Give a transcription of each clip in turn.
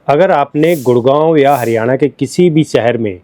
अगर आपने गुड़गांव या हरियाणा के किसी भी शहर में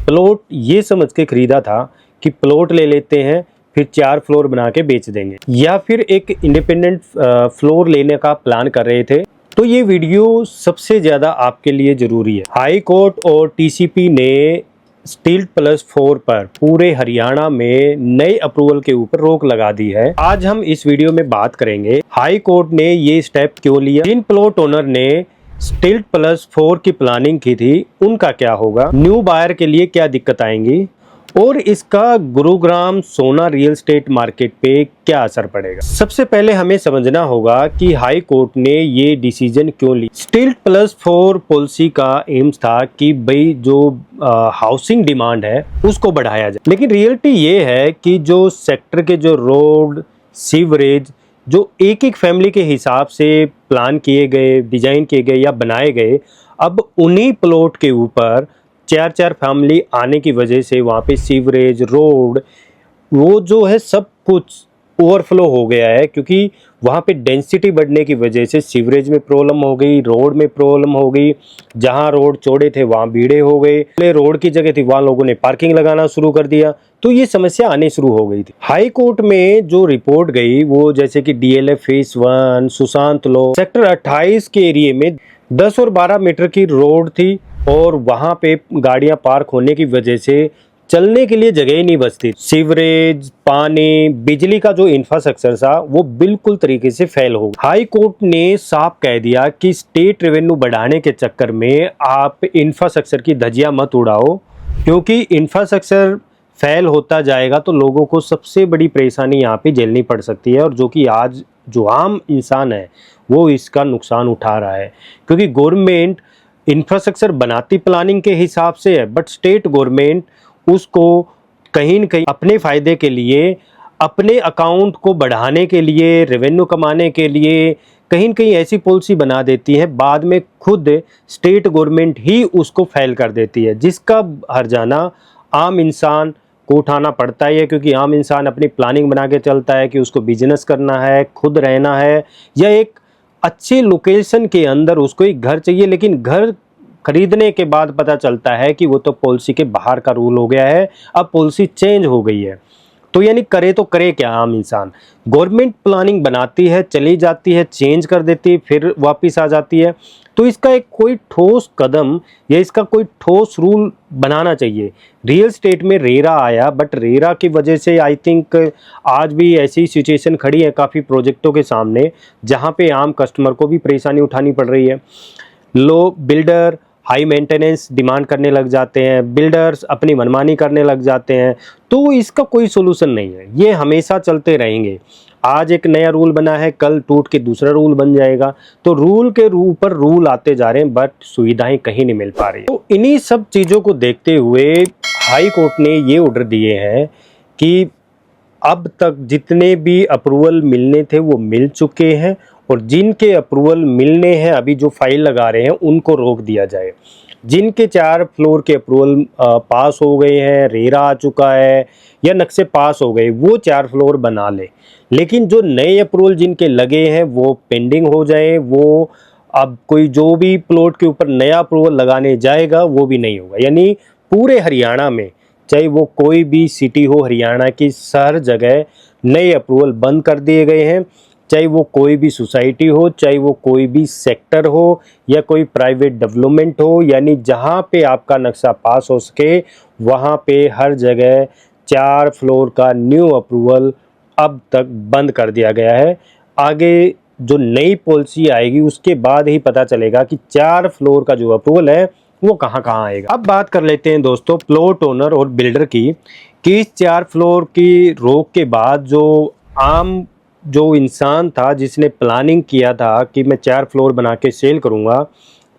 प्लॉट ये समझ के खरीदा था कि प्लॉट ले लेते हैं फिर 4 फ्लोर बना के बेच देंगे, या फिर एक इंडिपेंडेंट फ्लोर लेने का प्लान कर रहे थे, तो ये वीडियो सबसे ज़्यादा आपके लिए ज़रूरी है। हाई कोर्ट और टीसीपी ने स्टील्ट+4 पर पूरे हरियाणा में नए अप्रूवल के ऊपर रोक लगा दी है। आज हम इस वीडियो में बात करेंगे हाई कोर्ट ने ये स्टेप क्यों लिया, जिन प्लॉट ओनर ने स्टील्ट+4 की प्लानिंग की थी उनका क्या होगा, न्यू बायर के लिए क्या दिक्कत आएंगी और इसका गुरुग्राम सोना रियल एस्टेट मार्केट पे क्या असर पड़ेगा। सबसे पहले हमें समझना होगा कि हाई कोर्ट ने ये डिसीजन क्यों ली। स्टील्ट+4 पॉलिसी का एम्स था कि भाई जो हाउसिंग डिमांड है उसको बढ़ाया जाए, लेकिन रियलिटी ये है कि जो सेक्टर के जो रोड, सीवरेज जो एक एक फैमिली के हिसाब से प्लान किए गए, डिजाइन किए गए या बनाए गए, अब उन्हीं प्लॉट के ऊपर 4-4 फैमिली आने की वजह से वहाँ पे सीवरेज, रोड, वो जो है सब कुछ ओवरफ्लो हो गया है, क्योंकि वहाँ पे डेंसिटी बढ़ने की वजह से सीवरेज में प्रॉब्लम हो गई, रोड में प्रॉब्लम हो गई, जहाँ रोड चौड़े थे वहाँ भीड़े हो गए, रोड की जगह थी वहाँ लोगों ने पार्किंग लगाना शुरू कर दिया, तो ये समस्या आने शुरू हो गई थी। हाई कोर्ट में जो रिपोर्ट गई वो जैसे कि डीएलएफ फेज 1, सुशांत लो, सेक्टर 28 के एरिए में 10 और 12 मीटर की रोड थी और वहाँ पे गाड़ियाँ पार्क होने की वजह से चलने के लिए जगह ही नहीं बचती। सीवरेज, पानी, बिजली का जो इंफ्रास्ट्रक्चर था वो बिल्कुल तरीके से फेल हो गया। हाई कोर्ट ने साफ कह दिया कि स्टेट रेवेन्यू बढ़ाने के चक्कर में आप इंफ्रास्ट्रक्चर की धज्जियां मत उड़ाओ, क्योंकि इंफ्रास्ट्रक्चर फेल होता जाएगा तो लोगों को सबसे बड़ी परेशानी यहाँ पे झेलनी पड़ सकती है, और जो कि आज जो आम इंसान है वो इसका नुकसान उठा रहा है, क्योंकि गवर्नमेंट इंफ्रास्ट्रक्चर बनाती प्लानिंग के हिसाब से है, बट स्टेट गवर्नमेंट उसको कहीं न कहीं अपने फ़ायदे के लिए, अपने अकाउंट को बढ़ाने के लिए, रेवेन्यू कमाने के लिए कहीं न कहीं ऐसी पॉलिसी बना देती है, बाद में खुद स्टेट गवर्नमेंट ही उसको फेल कर देती है, जिसका हर्जाना आम इंसान को उठाना पड़ता है, क्योंकि आम इंसान अपनी प्लानिंग बना के चलता है कि उसको बिजनेस करना है, खुद रहना है, या एक अच्छी लोकेशन के अंदर उसको एक घर चाहिए, लेकिन घर खरीदने के बाद पता चलता है कि वो तो पॉलिसी के बाहर का रूल हो गया है, अब पॉलिसी चेंज हो गई है। तो यानी करे तो करे क्या आम इंसान। गवर्नमेंट प्लानिंग बनाती है, चली जाती है, चेंज कर देती है, फिर वापस आ जाती है। तो इसका एक कोई ठोस कदम या इसका कोई ठोस रूल बनाना चाहिए। रियल स्टेट में रेरा आया, बट रेरा की वजह से आई थिंक आज भी ऐसी सिचुएशन खड़ी है काफ़ी प्रोजेक्टों के सामने, जहाँ पे आम कस्टमर को भी परेशानी उठानी पड़ रही है। लो बिल्डर हाई मेंटेनेंस डिमांड करने लग जाते हैं, बिल्डर्स अपनी मनमानी करने लग जाते हैं, तो इसका कोई सोल्यूशन नहीं है, ये हमेशा चलते रहेंगे। आज एक नया रूल बना है, कल टूट के दूसरा रूल बन जाएगा, तो रूल के ऊपर रूल आते जा रहे हैं, बट सुविधाएं कहीं नहीं मिल पा रही। तो इन्हीं सब चीज़ों को देखते हुए हाई कोर्ट ने ये ऑर्डर दिए हैं कि अब तक जितने भी अप्रूवल मिलने थे वो मिल चुके हैं, और जिनके अप्रूवल मिलने हैं अभी जो फाइल लगा रहे हैं उनको रोक दिया जाए। जिनके 4 फ्लोर के अप्रूवल पास हो गए हैं, रेरा आ चुका है या नक्शे पास हो गए, वो 4 फ्लोर बना ले, लेकिन जो नए अप्रूवल जिनके लगे हैं वो पेंडिंग हो जाए। वो अब कोई जो भी प्लॉट के ऊपर नया अप्रूवल लगाने जाएगा वो भी नहीं होगा। यानी पूरे हरियाणा में, चाहे वो कोई भी सिटी हो, हरियाणा की हर जगह नए अप्रूवल बंद कर दिए गए हैं, चाहे वो कोई भी सोसाइटी हो, चाहे वो कोई भी सेक्टर हो या कोई प्राइवेट डेवलपमेंट हो, यानी जहाँ पे आपका नक्शा पास हो सके वहाँ पे हर जगह 4 फ्लोर का न्यू अप्रूवल अब तक बंद कर दिया गया है। आगे जो नई पॉलिसी आएगी उसके बाद ही पता चलेगा कि 4 फ्लोर का जो अप्रूवल है वो कहाँ कहाँ आएगा। अब बात कर लेते हैं दोस्तों प्लॉट ओनर और बिल्डर की, कि इस 4 फ्लोर की रोक के बाद जो आम जो इंसान था जिसने प्लानिंग किया था कि मैं 4 फ्लोर बना के सेल करूंगा,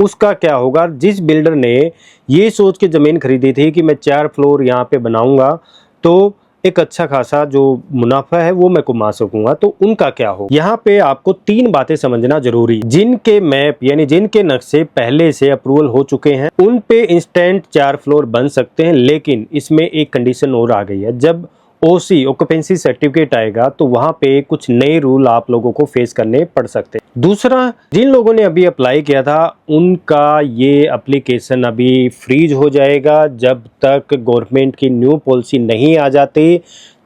उसका क्या होगा। जिस बिल्डर ने ये सोच के ज़मीन खरीदी थी कि मैं 4 फ्लोर यहाँ पे बनाऊंगा तो एक अच्छा खासा जो मुनाफा है वो मैं कमा सकूंगा, तो उनका क्या हो। यहाँ पे आपको 3 बातें समझना जरूरी। जिनके मैप यानी जिनके नक्शे पहले से अप्रूवल हो चुके हैं उन पे इंस्टेंट 4 फ्लोर बन सकते हैं, लेकिन इसमें एक कंडीशन और आ गई है। जब ओसी ऑक्यूपेंसी सर्टिफिकेट आएगा तो वहाँ पे कुछ नए रूल आप लोगों को फेस करने पड़ सकते हैं। दूसरा, जिन लोगों ने अभी अप्लाई किया था उनका ये एप्लीकेशन अभी फ्रीज हो जाएगा जब तक गवर्नमेंट की न्यू पॉलिसी नहीं आ जाती।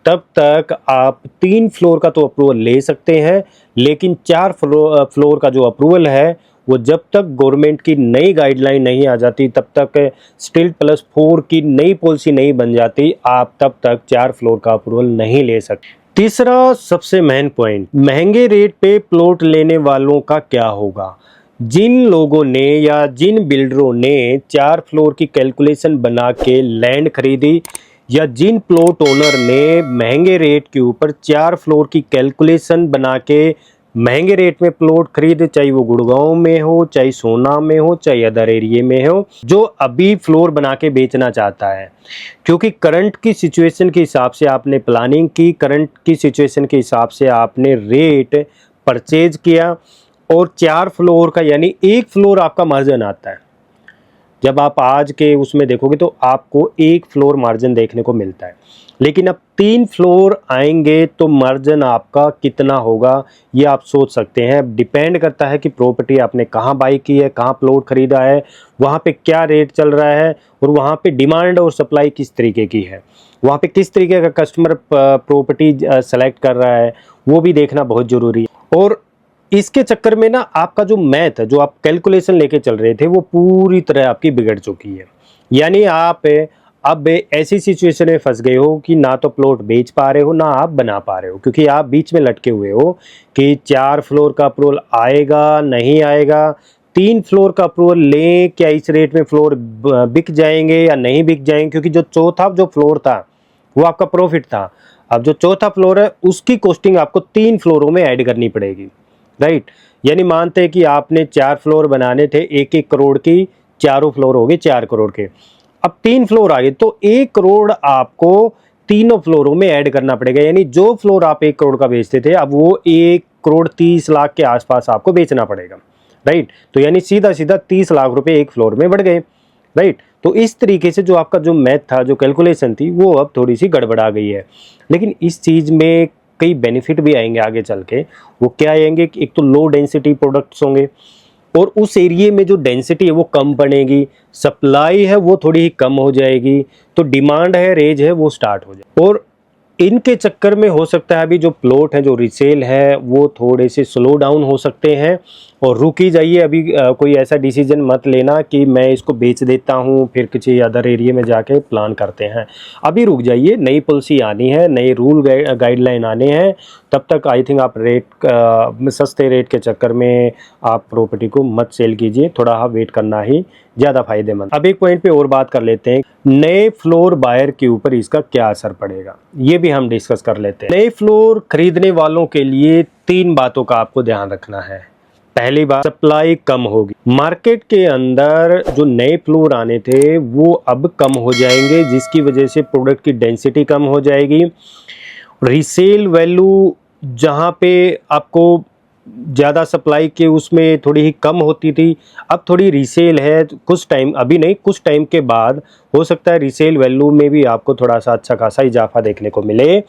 तब तक आप 3 फ्लोर का तो अप्रूवल ले सकते हैं, लेकिन 4 फ्लोर का जो अप्रूवल है वो जब तक गवर्नमेंट की नई गाइडलाइन नहीं आ जाती, तब तक स्टिल+4 की नई पॉलिसी नहीं बन जाती, आप तब तक 4 फ्लोर का अप्रूवल नहीं ले सकते। तीसरा सबसे मेन पॉइंट, महंगे रेट पे प्लॉट लेने वालों का क्या होगा। जिन लोगों ने या जिन बिल्डरों ने 4 फ्लोर की कैलकुलेशन बना के लैंड खरीदी, या जिन प्लॉट ओनर ने महंगे रेट के ऊपर 4 फ्लोर की कैलकुलेशन बना के महंगे रेट में प्लॉट खरीदे, चाहे वो गुड़गांव में हो, चाहे सोना में हो, चाहे अदर एरिया में हो, जो अभी फ्लोर बना के बेचना चाहता है, क्योंकि करंट की सिचुएशन के हिसाब से आपने प्लानिंग की, करंट की सिचुएशन के हिसाब से आपने रेट परचेज किया, और 4 फ्लोर का यानी 1 फ्लोर आपका मार्जिन आता है। जब आप आज के उसमें देखोगे तो आपको 1 फ्लोर मार्जिन देखने को मिलता है, लेकिन अब 3 फ्लोर आएंगे तो मार्जिन आपका कितना होगा ये आप सोच सकते हैं। डिपेंड करता है कि प्रॉपर्टी आपने कहाँ बाई की है, कहाँ प्लॉट खरीदा है, वहाँ पे क्या रेट चल रहा है, और वहाँ पे डिमांड और सप्लाई किस तरीके की है, वहाँ पे किस तरीके का कस्टमर प्रॉपर्टी सेलेक्ट कर रहा है, वो भी देखना बहुत ज़रूरी है। और इसके चक्कर में ना आपका जो मैथ है, जो आप कैलकुलेशन लेके चल रहे थे, वो पूरी तरह आपकी बिगड़ चुकी है। यानी आप अब ऐसी सिचुएशन में फंस गए हो कि ना तो प्लॉट बेच पा रहे हो, ना आप बना पा रहे हो, क्योंकि आप बीच में लटके हुए हो कि 4 फ्लोर का अप्रूवल आएगा नहीं आएगा, 3 फ्लोर का अप्रूवल लें, क्या इस रेट में फ्लोर बिक जाएंगे या नहीं बिक जाएंगे, क्योंकि जो चौथा जो फ्लोर था वो आपका प्रॉफिट था। अब जो चौथा फ्लोर है उसकी कॉस्टिंग आपको 3 फ्लोरों में ऐड करनी पड़ेगी, राइट। यानी मानते हैं कि आपने 4 फ्लोर बनाने थे 1-1 करोड़ की, चारों फ्लोर हो गए 4 करोड़ के, अब 3 फ्लोर आ गए तो 1 करोड़ आपको तीनों फ्लोरों में ऐड करना पड़ेगा। यानी जो फ्लोर आप 1 करोड़ का बेचते थे, अब वो 1 करोड़ 30 लाख के आसपास आपको बेचना पड़ेगा, राइट। तो यानी सीधा सीधा 30 लाख रुपए 1 फ्लोर में बढ़ गए, राइट। तो इस तरीके से जो आपका जो मैथ था, जो कैलकुलेशन थी, वो अब थोड़ी सी गड़बड़ा गई है। लेकिन इस चीज़ में कई बेनिफिट भी आएंगे आगे चल के। वो क्या आएंगे कि एक तो लो डेंसिटी प्रोडक्ट्स होंगे, और उस एरिया में जो डेंसिटी है वो कम बनेगी, सप्लाई है वो थोड़ी ही कम हो जाएगी, तो डिमांड है, रेंज है, वो स्टार्ट हो जाए। और इनके चक्कर में हो सकता है अभी जो प्लॉट है, जो रीसेल है, वो थोड़े से स्लो डाउन हो सकते हैं। और रुक ही जाइए, अभी कोई ऐसा डिसीजन मत लेना कि मैं इसको बेच देता हूँ फिर किसी अदर एरिया में जाके प्लान करते हैं। अभी रुक जाइए, नई पॉलिसी आनी है, नए रूल गाइडलाइन आने हैं, तब तक आई थिंक आप सस्ते रेट के चक्कर में आप प्रॉपर्टी को मत सेल कीजिए, थोड़ा वेट करना ही ज़्यादा फायदेमंद। अब एक पॉइंट पे और बात कर लेते हैं, नए फ्लोर बायर के ऊपर इसका क्या असर पड़ेगा, ये भी हम डिस्कस कर लेते हैं। नए फ्लोर खरीदने वालों के लिए 3 बातों का आपको ध्यान रखना है। पहली बात, सप्लाई कम होगी। मार्केट के अंदर जो नए फ्लोर आने थे वो अब कम हो जाएंगे, जिसकी वजह से प्रोडक्ट की डेंसिटी कम हो जाएगी। रीसेल वैल्यू जहाँ पे आपको ज़्यादा सप्लाई के उसमें थोड़ी ही कम होती थी, अब थोड़ी रीसेल है, कुछ टाइम, अभी नहीं, कुछ टाइम के बाद हो सकता है रीसेल वैल्यू में भी आपको थोड़ा सा अच्छा खासा इजाफा देखने को मिले।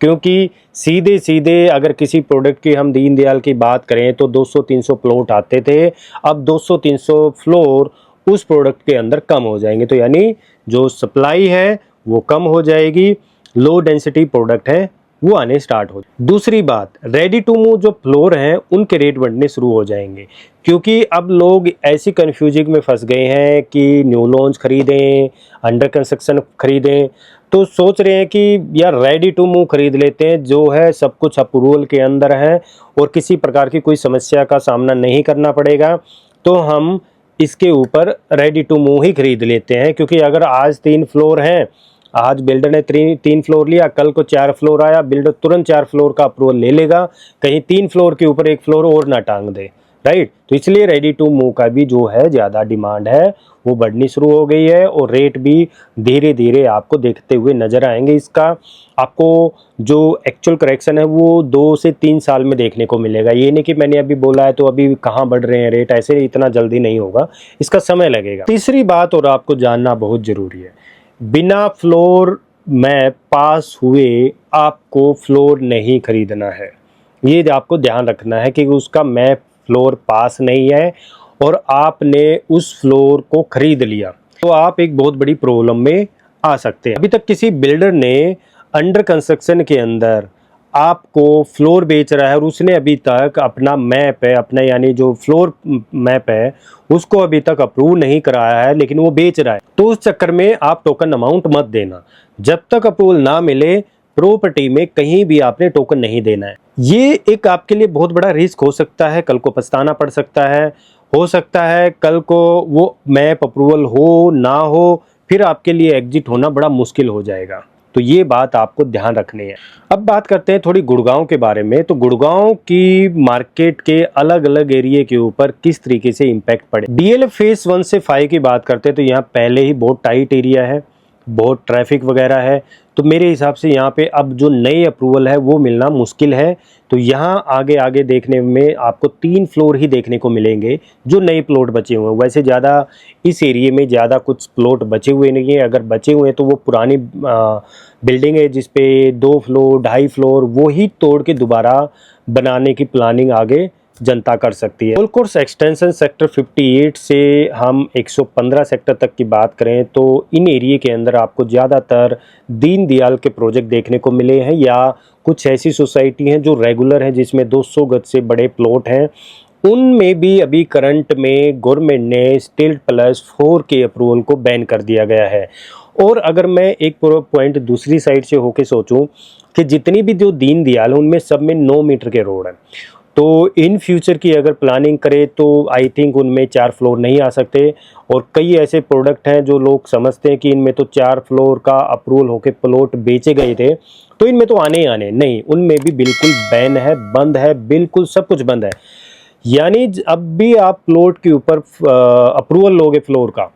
क्योंकि सीधे सीधे अगर किसी प्रोडक्ट की हम दीनदयाल की बात करें तो 200-300 प्लॉट आते थे, अब 200-300 फ्लोर उस प्रोडक्ट के अंदर कम हो जाएंगे, तो यानी जो सप्लाई है वो कम हो जाएगी, लो डेंसिटी प्रोडक्ट है वो आने स्टार्ट हो। दूसरी बात, रेडी टू मूव जो फ्लोर हैं उनके रेट बढ़ने शुरू हो जाएंगे, क्योंकि अब लोग ऐसी कन्फ्यूजिंग में फंस गए हैं कि न्यू लॉन्च खरीदें, अंडर कंस्ट्रक्शन खरीदें, तो सोच रहे हैं कि यार रेडी टू मूव खरीद लेते हैं, जो है सब कुछ अप्रूवल के अंदर है और किसी प्रकार की कोई समस्या का सामना नहीं करना पड़ेगा, तो हम इसके ऊपर रेडी टू मूव ही खरीद लेते हैं। क्योंकि अगर आज 3 फ्लोर हैं, आज बिल्डर ने 3 फ्लोर लिया, कल को 4 फ्लोर आया, बिल्डर तुरंत 4 फ्लोर का अप्रूवल ले लेगा, कहीं 3 फ्लोर के ऊपर 1 फ्लोर और ना टांग दे, राइट। तो इसलिए रेडी टू मूव का भी जो है ज़्यादा डिमांड है वो बढ़नी शुरू हो गई है, और रेट भी धीरे धीरे आपको देखते हुए नज़र आएंगे। इसका आपको जो एक्चुअल करेक्शन है वो 2 से 3 साल में देखने को मिलेगा। ये नहीं कि मैंने अभी बोला है तो अभी कहाँ बढ़ रहे हैं रेट, ऐसे इतना जल्दी नहीं होगा, इसका समय लगेगा। तीसरी बात और आपको जानना बहुत ज़रूरी है, बिना फ्लोर मैप पास हुए आपको फ्लोर नहीं खरीदना है। ये आपको ध्यान रखना है कि उसका मैप फ्लोर पास नहीं है और आपने उस फ्लोर को खरीद लिया, तो आप एक बहुत बड़ी प्रॉब्लम में आ सकते हैं। अभी तक किसी बिल्डर ने अंडर कंस्ट्रक्शन के अंदर आपको फ्लोर बेच रहा है और उसने अभी तक अपना मैप है, अपना यानी जो फ्लोर मैप है उसको अभी तक अप्रूव नहीं कराया है, लेकिन वो बेच रहा है, तो उस चक्कर में आप टोकन अमाउंट मत देना। जब तक अप्रूवल ना मिले प्रॉपर्टी में कहीं भी आपने टोकन नहीं देना है। ये एक आपके लिए बहुत बड़ा रिस्क हो सकता है, कल को पछताना पड़ सकता है, हो सकता है कल को वो मैप अप्रूवल हो ना हो, फिर आपके लिए एग्जिट होना बड़ा मुश्किल हो जाएगा। तो ये बात आपको ध्यान रखनी है। अब बात करते हैं थोड़ी गुड़गांव के बारे में। तो गुड़गांव की मार्केट के अलग अलग एरिया के ऊपर किस तरीके से इम्पैक्ट पड़े। डीएलएफ फेज 1 से 5 की बात करते हैं तो यहाँ पहले ही बहुत टाइट एरिया है, बहुत ट्रैफिक वगैरह है, तो मेरे हिसाब से यहाँ पे अब जो नई अप्रूवल है वो मिलना मुश्किल है। तो यहाँ आगे आगे देखने में आपको 3 फ्लोर ही देखने को मिलेंगे जो नए प्लॉट बचे हुए हैं। वैसे ज़्यादा इस एरिया में ज़्यादा कुछ प्लॉट बचे हुए नहीं है, अगर बचे हुए हैं तो वो पुरानी बिल्डिंग है जिसपे 2 फ्लोर 2.5 फ्लोर वो ही तोड़ के दोबारा बनाने की प्लानिंग आगे जनता कर सकती है। गोल्फ कोर्स एक्सटेंशन सेक्टर 58 से हम 115 सेक्टर तक की बात करें तो इन एरिया के अंदर आपको ज़्यादातर दीनदयाल के प्रोजेक्ट देखने को मिले हैं, या कुछ ऐसी सोसाइटी हैं जो रेगुलर हैं जिसमें 200 गज से बड़े प्लॉट हैं। उनमें भी अभी करंट में गवर्नमेंट ने स्टील +4 के अप्रूवल को बैन कर दिया गया है। और अगर मैं एक पॉइंट दूसरी साइड से होके सोचूं कि जितनी भी जो दीनदयाल है उनमें सब में 9 मीटर के रोड हैं, तो इन फ्यूचर की अगर प्लानिंग करें तो आई थिंक उनमें 4 फ्लोर नहीं आ सकते। और कई ऐसे प्रोडक्ट हैं जो लोग समझते हैं कि इनमें तो 4 फ्लोर का अप्रूवल होके प्लॉट बेचे गए थे तो इनमें तो आने ही आने, नहीं, उनमें भी बिल्कुल बैन है, बंद है, बिल्कुल सब कुछ बंद है। यानी अब भी आप प्लॉट के ऊपर अप्रूवल लोगे फ्लोर का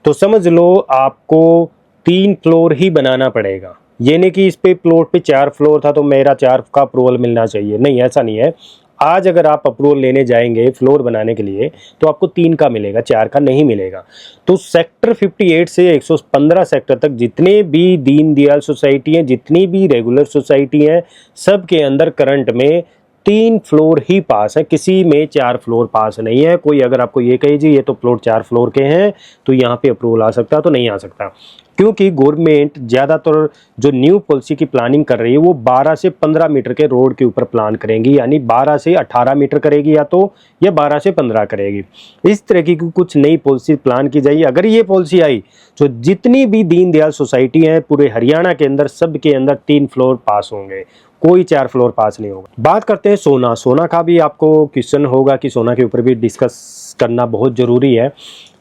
तो समझ लो आपको 3 फ्लोर ही बनाना पड़ेगा। ये नहीं कि इस पे प्लॉट पे 4 फ्लोर था तो मेरा 4 का अप्रूवल मिलना चाहिए, नहीं, ऐसा नहीं है। आज अगर आप अप्रूवल लेने जाएंगे फ्लोर बनाने के लिए तो आपको 3 का मिलेगा, 4 का नहीं मिलेगा। तो सेक्टर 58 से 115 सेक्टर तक जितने भी दीनदयाल सोसाइटी हैं, जितनी भी रेगुलर सोसाइटी हैं, सब के अंदर करंट में 3 फ्लोर ही पास है, किसी में 4 फ्लोर पास नहीं है। कोई अगर आपको ये कहे जी ये तो प्लॉट 4 फ्लोर के हैं तो यहाँ पे अप्रूवल आ सकता है, तो नहीं आ सकता, क्योंकि गवर्नमेंट ज़्यादातर जो न्यू पॉलिसी की प्लानिंग कर रही है वो 12 से 15 मीटर के रोड के ऊपर प्लान करेंगी, यानी 12 से 18 मीटर करेगी या 12 से 15 करेगी। इस तरह की कुछ नई पॉलिसी प्लान की जाएगी। अगर ये पॉलिसी आई तो जितनी भी दीनदयाल सोसाइटी हैं पूरे हरियाणा के अंदर सब के अंदर 3 फ्लोर पास होंगे, कोई 4 फ्लोर पास नहीं होगा। बात करते हैं सोना का भी आपको क्वेश्चन होगा कि सोना के ऊपर भी डिस्कस करना बहुत ज़रूरी है।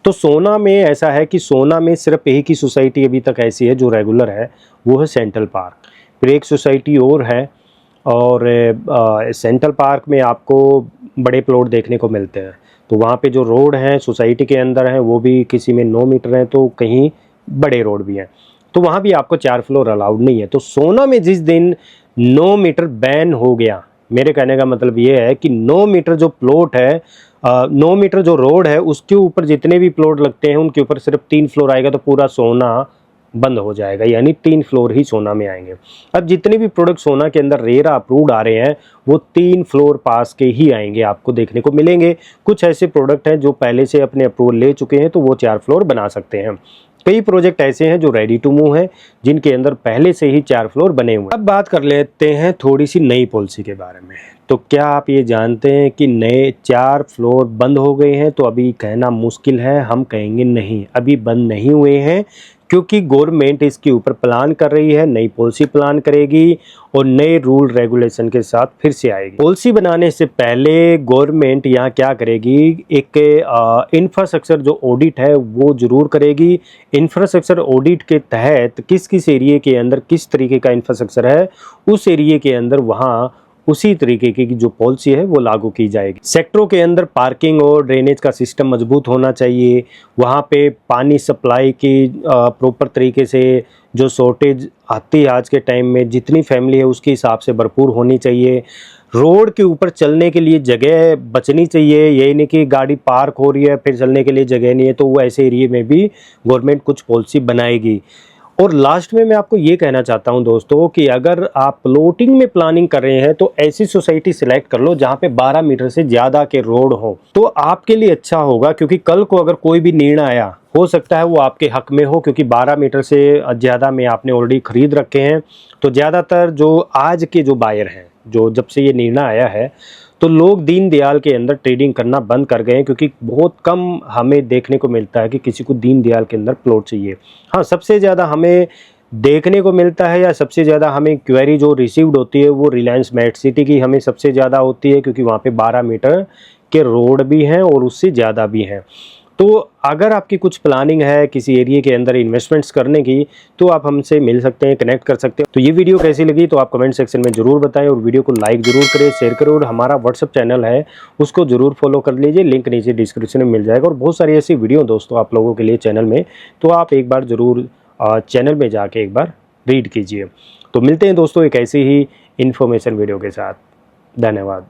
तो सोना में ऐसा है कि सोना में सिर्फ एक ही सोसाइटी अभी तक ऐसी है जो रेगुलर है, वो है सेंट्रल पार्क। फिर एक सोसाइटी और है, और सेंट्रल पार्क में आपको बड़े प्लॉट देखने को मिलते हैं। तो वहाँ पे जो रोड हैं सोसाइटी के अंदर हैं वो भी किसी में 9 मीटर हैं तो कहीं बड़े रोड भी हैं, तो वहाँ भी आपको 4 फ्लोर अलाउड नहीं है। तो सोना में जिस दिन 9 मीटर बैन हो गया, मेरे कहने का मतलब ये है कि 9 मीटर जो प्लॉट है, 9 मीटर जो रोड है उसके ऊपर जितने भी प्लॉट लगते हैं उनके ऊपर सिर्फ 3 फ्लोर आएगा तो पूरा सोना बंद हो जाएगा, यानी 3 फ्लोर ही सोना में आएंगे। अब जितने भी प्रोडक्ट सोना के अंदर रेरा अप्रूव्ड आ रहे हैं वो 3 फ्लोर पास के ही आएंगे, आपको देखने को मिलेंगे। कुछ ऐसे प्रोडक्ट हैं जो पहले से अपने अप्रूवल ले चुके हैं तो वो 4 फ्लोर बना सकते हैं। कई प्रोजेक्ट ऐसे हैं जो रेडी टू मूव हैं जिनके अंदर पहले से ही 4 फ्लोर बने हुए हैं। अब बात कर लेते हैं थोड़ी सी नई पॉलिसी के बारे में। तो क्या आप ये जानते हैं कि नए 4 फ्लोर बंद हो गए हैं? तो अभी कहना मुश्किल है, हम कहेंगे नहीं, अभी बंद नहीं हुए हैं, क्योंकि गवर्नमेंट इसके ऊपर प्लान कर रही है, नई पॉलिसी प्लान करेगी और नए रूल रेगुलेशन के साथ फिर से आएगी। पॉलिसी बनाने से पहले गवर्नमेंट यहाँ क्या करेगी, एक इंफ्रास्ट्रक्चर जो ऑडिट है वो जरूर करेगी। इंफ्रास्ट्रक्चर ऑडिट के तहत किस किस एरिया के अंदर किस तरीके का इंफ्रास्ट्रक्चर है, उस एरिया के अंदर वहाँ उसी तरीके की जो पॉलिसी है वो लागू की जाएगी। सेक्टरों के अंदर पार्किंग और ड्रेनेज का सिस्टम मजबूत होना चाहिए। वहाँ पे पानी सप्लाई की प्रॉपर तरीके से जो शॉर्टेज आती है आज के टाइम में, जितनी फैमिली है उसके हिसाब से भरपूर होनी चाहिए। रोड के ऊपर चलने के लिए जगह बचनी चाहिए, यही नहीं कि गाड़ी पार्क हो रही है फिर चलने के लिए जगह नहीं है, तो वो ऐसे एरिया में भी गवर्नमेंट कुछ पॉलिसी बनाएगी। और लास्ट में मैं आपको ये कहना चाहता हूं दोस्तों कि अगर आप प्लॉटिंग में प्लानिंग कर रहे हैं तो ऐसी सोसाइटी सिलेक्ट कर लो जहां पे 12 मीटर से ज़्यादा के रोड हो, तो आपके लिए अच्छा होगा। क्योंकि कल को अगर कोई भी निर्णय आया, हो सकता है वो आपके हक में हो, क्योंकि 12 मीटर से ज़्यादा में आपने ऑलरेडी खरीद रखे हैं। तो ज़्यादातर जो आज के जो बायर हैं, जो जब से ये निर्णय आया है, तो लोग दीनदयाल के अंदर ट्रेडिंग करना बंद कर गए हैं, क्योंकि बहुत कम हमें देखने को मिलता है कि किसी को दीनदयाल के अंदर प्लॉट चाहिए। हाँ, सबसे ज़्यादा हमें देखने को मिलता है या सबसे ज़्यादा हमें क्वेरी जो रिसीव्ड होती है वो रिलायंस मेट सिटी की हमें सबसे ज़्यादा होती है, क्योंकि वहाँ पे 12 मीटर के रोड भी हैं और उससे ज़्यादा भी हैं। तो अगर आपकी कुछ प्लानिंग है किसी एरिया के अंदर इन्वेस्टमेंट्स करने की, तो आप हमसे मिल सकते हैं, कनेक्ट कर सकते हैं। तो ये वीडियो कैसी लगी तो आप कमेंट सेक्शन में ज़रूर बताएं, और वीडियो को लाइक ज़रूर करें, शेयर करें, और हमारा व्हाट्सअप चैनल है उसको ज़रूर फॉलो कर लीजिए, लिंक नीचे डिस्क्रिप्शन में मिल जाएगा। और बहुत सारी ऐसी वीडियो दोस्तों आप लोगों के लिए चैनल में, तो आप एक बार ज़रूर चैनल में जाके एक बार रीड कीजिए। तो मिलते हैं दोस्तों एक ऐसी ही इन्फॉर्मेशन वीडियो के साथ। धन्यवाद।